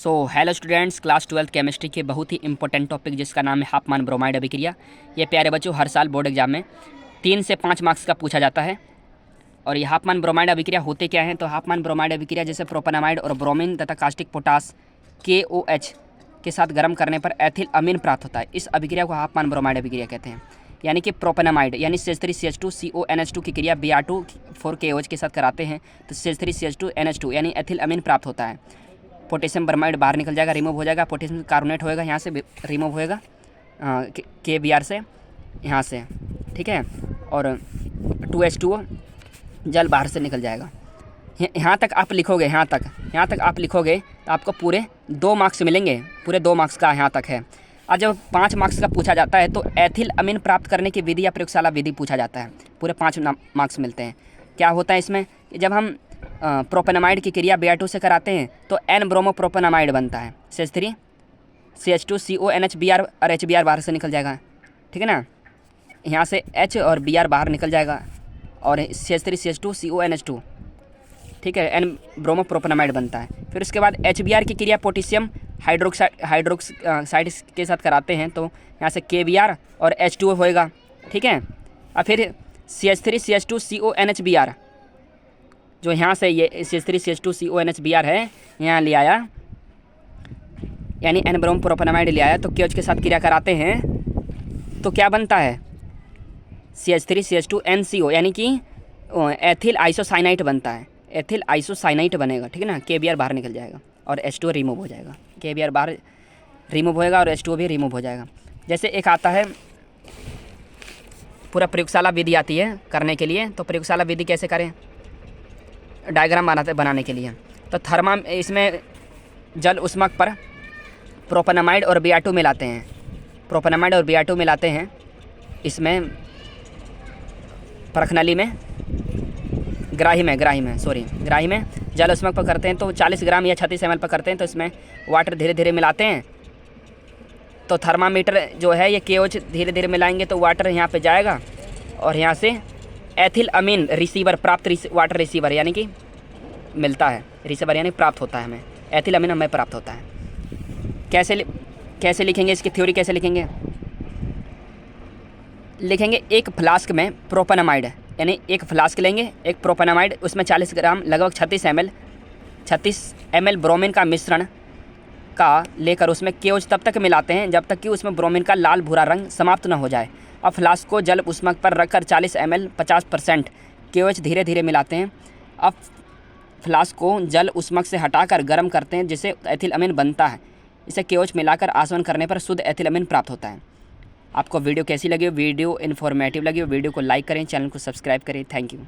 Hello students, class 12 chemistry के बहुत ही important topic जिसका नाम है हाफमान ब्रोमाइड अभिक्रिया। ये प्यारे बच्चों हर साल बोर्ड एग्जाम में 3 से 5 मार्क्स का पूछा जाता है। और ये हाफमान ब्रोमाइड अभिक्रिया होते क्या हैं? तो हाफमान ब्रोमाइड अभिक्रिया जैसे प्रोपेनामाइड और ब्रोमीन तथा कास्टिक पोटास KOH के साथ गर्म करने पर एथिल अमीन प्राप्त होता है। इस अभिक्रिया को हाफमान ब्रोमाइड अभिक्रिया कहते हैं। यानी कि प्रोपेनामाइड यानी CH3CH2CONH2 की क्रिया Br2 4KOH के साथ कराते हैं तो CH3CH2NH2 यानी एथिल अमीन प्राप्त होता है। पोटेशियम ब्रोमाइड बाहर निकल जाएगा, रिमूव हो जाएगा। पोटेशियम कार्बोनेट होएगा, यहाँ से रिमूव होएगा KBr से, यहाँ से, ठीक है। और 2H2O जल बाहर से निकल जाएगा। यहाँ तक आप लिखोगे, यहाँ तक आप लिखोगे तो आपको पूरे 2 मार्क्स मिलेंगे। पूरे 2 मार्क्स का यहाँ तक है। और जब 5 मार्क्स का पूछा जाता है तो एथिल अमीन प्राप्त करने की विधि या प्रयोगशाला विधि पूछा जाता है। पूरे 5 मार्क्स मिलते हैं। क्या होता है इसमें? जब हम प्रोपेनामाइड की क्रिया Br2 से कराते हैं तो N ब्रोमो प्रोपेनामाइड बनता है। CH3 CH2CONH Br और HBr बाहर से निकल जाएगा, ठीक है ना। यहाँ से H और Br बाहर निकल जाएगा और CH3 CH2CONH2, ठीक है, N ब्रोमो प्रोपेनामाइड बनता है। फिर उसके बाद HBr की क्रिया पोटेशियम हाइड्रोक्साइड के साथ कराते हैं तो यहाँ से KBr और H2O होएगा, ठीक है। और फिर CH3 CH2CONH Br, जो यहाँ से ये CH3 CH2CONH Br है, यहाँ ले आया, यानी N ब्रोमो प्रोपेनामाइड ले आया तो KOH के साथ क्रिया कराते हैं तो क्या बनता है? CH3 CH2NCO यानी कि एथिल आइसोसाइनाइट बनता है। एथिल आइसोसाइनाइट बनेगा, ठीक है ना। KBr बाहर निकल जाएगा और H2O रिमूव हो जाएगा। KBr बाहर रिमूव होएगा और H2O भी रिमूव हो जाएगा। जैसे एक आता है पूरा प्रयोगशाला विधि आती है करने के लिए। तो प्रयोगशाला विधि कैसे करें? डायग्राम बनाने के लिए तो इसमें जल उष्मक पर प्रोपेनामाइड और Br2 मिलाते हैं। प्रोपेनामाइड और Br2 मिलाते हैं इसमें परखनली में, ग्राही में जल उष्मक पर करते हैं तो 40 ग्राम या 36 ml पर करते हैं तो इसमें वाटर धीरे धीरे मिलाते हैं। तो थर्मामीटर जो है ये KOH धीरे धीरे मिलाएंगे तो वाटर यहाँ पे जाएगा और यहाँ से एथिल अमीन रिसीवर वाटर रिसीवर यानी कि मिलता है। रिसीवर यानी प्राप्त होता है, हमें एथिल अमीन हमें प्राप्त होता है। कैसे लिखेंगे इसकी थ्योरी? कैसे लिखेंगे? एक फ्लास्क में प्रोपेनामाइड यानी एक फ्लास्क लेंगे, एक प्रोपेनामाइड, उसमें 40 ग्राम लगभग 36 ml ब्रोमीन का मिश्रण का लेकर उसमें KOH तब तक मिलाते हैं जब तक कि उसमें ब्रोमीन का लाल भूरा रंग समाप्त न हो जाए। अब फ्लास्क को जल उष्मक पर रखकर 40 ml 50% KOH धीरे धीरे मिलाते हैं। अब फ्लास्क को जल उष्मक से हटाकर गर्म करते हैं जिससे एथिल अमीन बनता है। इसे KOH मिलाकर आसवन करने पर शुद्ध एथिल अमीन प्राप्त होता है। आपको वीडियो कैसी लगी? वीडियो इन्फॉर्मेटिव लगी हो वीडियो को लाइक करें, चैनल को सब्सक्राइब करें। Thank you.